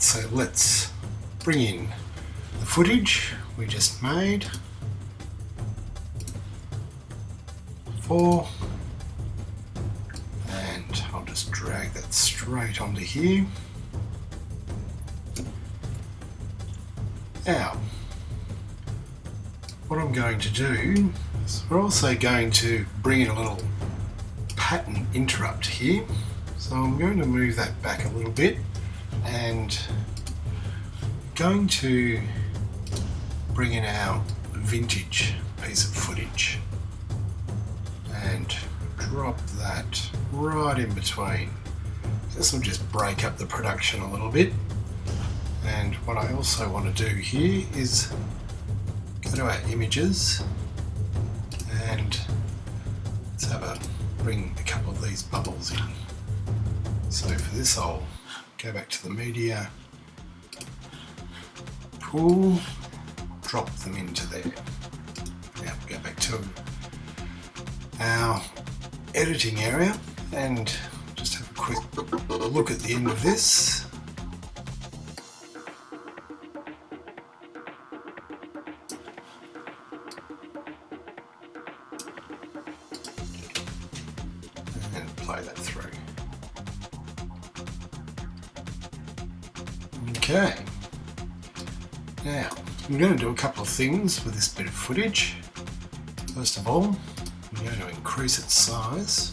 so let's bring in the footage we just made. 4, and I'll just drag that straight onto here. Now, what I'm going to do is we're also going to bring in a little pattern interrupt here. So I'm going to move that back a little bit and going to bring in our vintage piece of footage and drop that right in between. This will just break up the production a little bit. And what I also want to do here is go to our images and let's bring a couple of these bubbles in. So for this I'll go back to the media, pull, drop them into there. Now we'll go back to our editing area and just have a quick look at the end of this. And play that through. Okay, now I'm going to do a couple of things with this bit of footage. First of all, I'm going to increase its size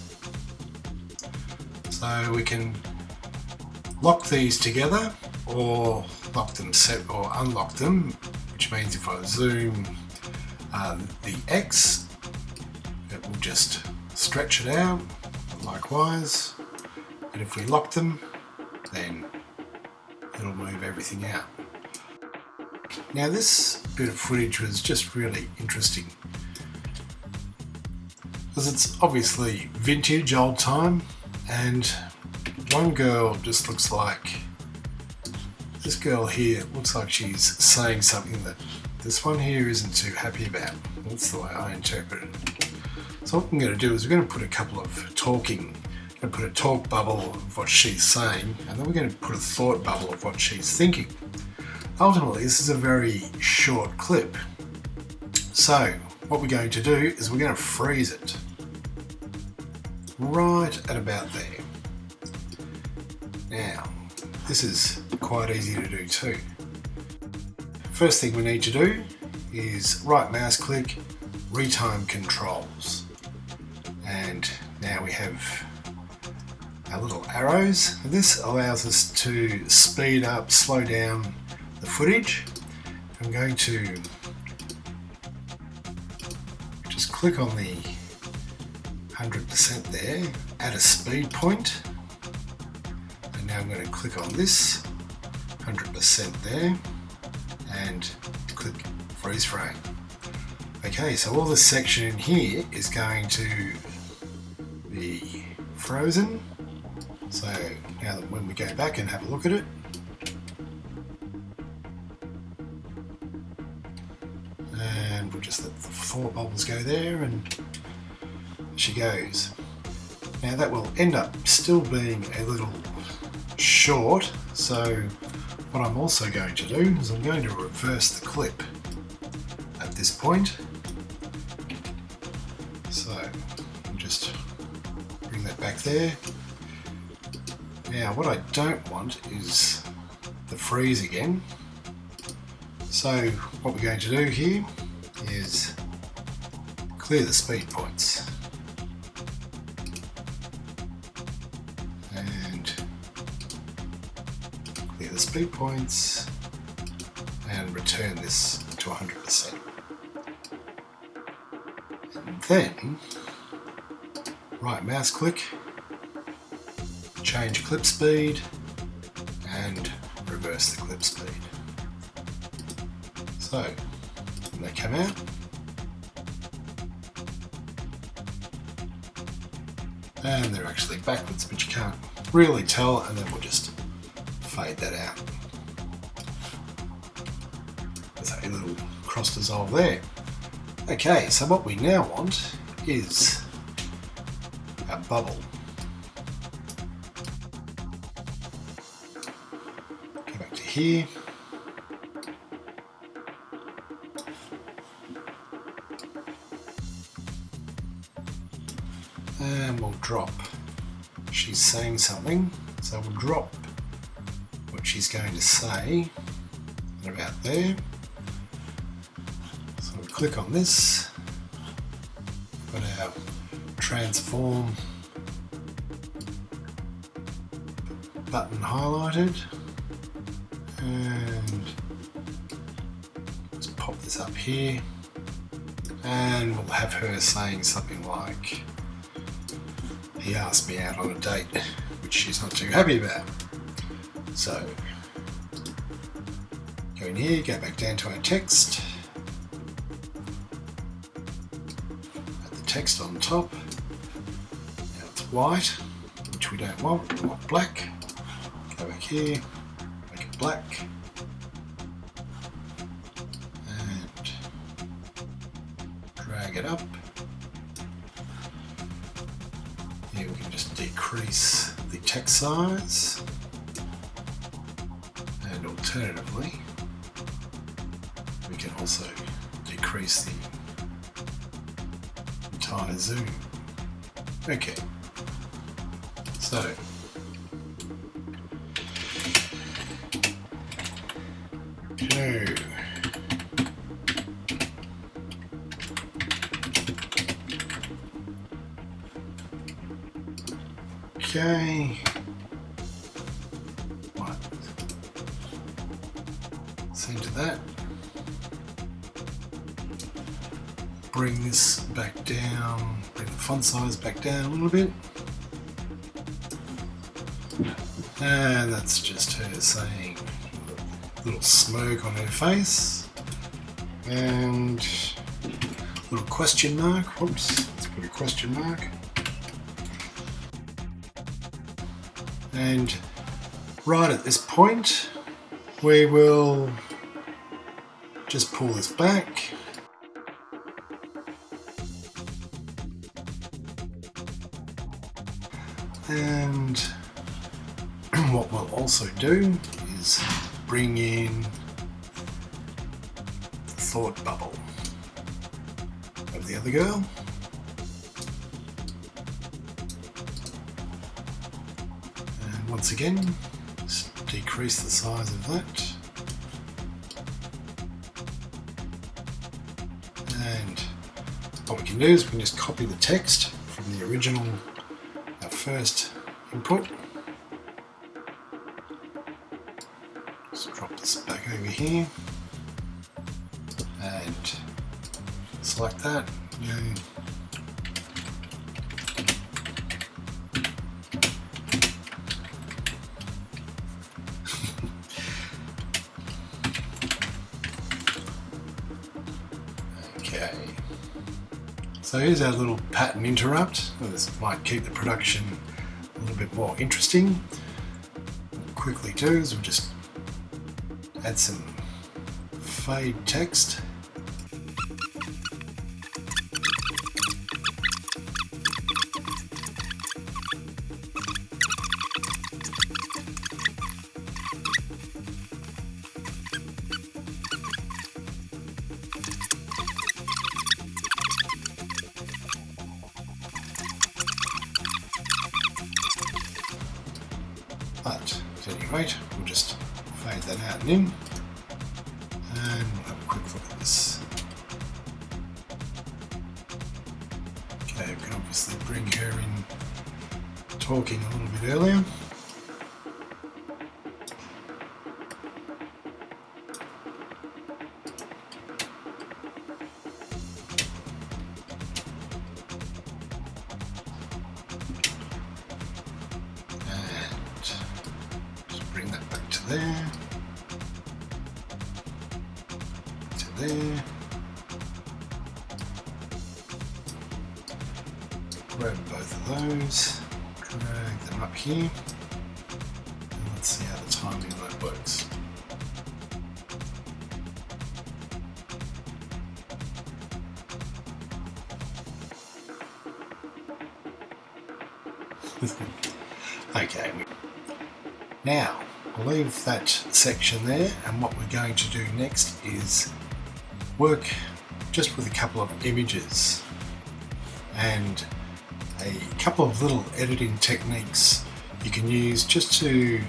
so we can lock these together or lock them or unlock them, which means if I zoom the X, it will just stretch it out, likewise, and if we lock them, then it'll move everything out. Now this bit of footage was just really interesting because it's obviously vintage, old time, and one girl just looks like, this girl here looks like she's saying something that this one here isn't too happy about. That's the way I interpret it. So what I'm going to do is we're going to put a couple of talking, going to put a talk bubble of what she's saying, and then we're going to put a thought bubble of what she's thinking. Ultimately, this is a very short clip. So what we're going to do is we're going to freeze it right at about there. Now, this is quite easy to do too. First thing we need to do is right mouse click, retime controls. And now we have our little arrows. This allows us to speed up, slow down the footage. I'm going to just click on the 100% there, add a speed point, and now I'm going to click on this 100% there and click freeze frame. Okay, so all this section in here is going to be frozen. So now that when we go back and have a look at it, and we'll just let the 4 bubbles go there, and she goes. Now that will end up still being a little short, so what I'm also going to do is I'm going to reverse the clip at this point. So I'll just bring that back there. Now what I don't want is the freeze again. So what we're going to do here is clear the speed points. And clear the speed points and return this to 100%. And then right mouse click, change clip speed and reverse the clip speed. So when they come out, and they're actually backwards, but you can't really tell, and then we'll just fade that out. There's a little cross dissolve there. Okay, so what we now want is a bubble. Go back to here. And we'll drop. She's saying something, so we'll drop what she's going to say about there. So we'll click on this, got our transform button highlighted, and just pop this up here, and we'll have her saying something like, he asked me out on a date, which she's not too happy about. So go in here, go back down to our text, add the text on top. Now it's white, which we don't want, we want black. Go back here, make it black, and drag it up. Here we can just decrease the text size, and alternatively we can also decrease the entire zoom. Okay, so okay, right, center that, bring this back down, bring the font size back down a little bit, and that's just her saying a little smirk on her face, and a little question mark. Whoops, let's put a question mark. And right at this point, we will just pull this back. And what we'll also do is bring in the thought bubble of the other girl. Once again, just decrease the size of that, and what we can do is we can just copy the text from the original, our first input. Just drop this back over here and select that. Okay, so here's our little pattern interrupt. This might keep the production a little bit more interesting. What we'll quickly do is we'll just add some fade text. But at any rate, we'll just fade that out and in, and we'll have a quick look at this. Okay, we can obviously bring her in talking a little bit earlier. There to there, grab both of those, drag them up here, and let's see how the timing of that works. Okay, now I'll leave that section there, and what we're going to do next is work just with a couple of images and a couple of little editing techniques you can use just to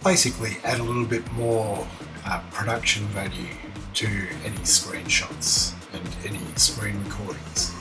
basically add a little bit more production value to any screenshots and any screen recordings.